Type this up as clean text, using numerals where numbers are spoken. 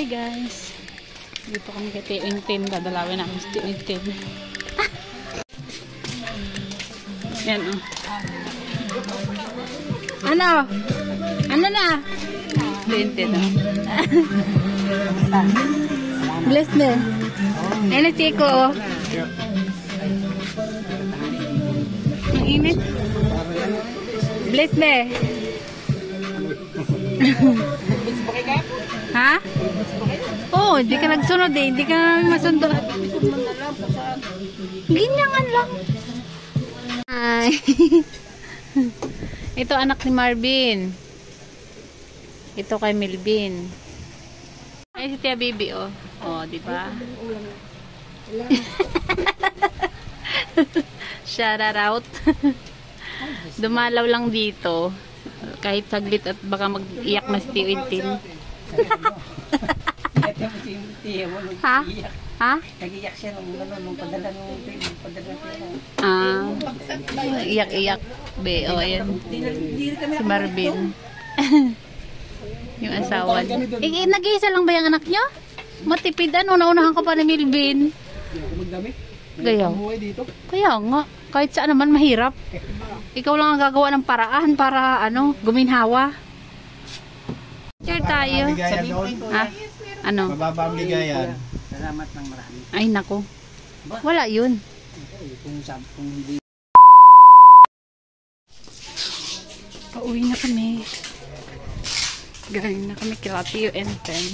guys. Dito kami kay Tintin. Dadalawin namin si Tintin. Yan o. Ano? Ano na? Tintin o. Bless na. Ayun na Chico o. Ang init. Bless na. Ha? Oo, hindi ka nagsunod eh. Hindi ka namin masundo. Ginyangan lang. Ay. Ito anak ni Marvin. Ito kay Melvin. Ay si Tia Bibi oh. Oh, di ba? Shout out. Dumalaw lang dito. Kahit saglit at baka mag-iyak na si Tintin. Ha? Ha? Nag-iyak siya nung padala nung iyak-iyak. Be, o ayan. Si Marvin. Yung asawa. Nag-iisa lang ba yung anak niya? Matipid ano, naunahan ka pa ni Melvin. Gaya. Kaya nga. Kahit saan naman mahirap. Ikaw lang ang gagawa ng paraan para ano, guminhawa. Share tayo. Ha? Ano? Mababa ang bigayan. Salamat ng marami. Ay nako. Wala yun. Kung hindi. Pauwi na kami. Galing na kami kila Tio and Ten.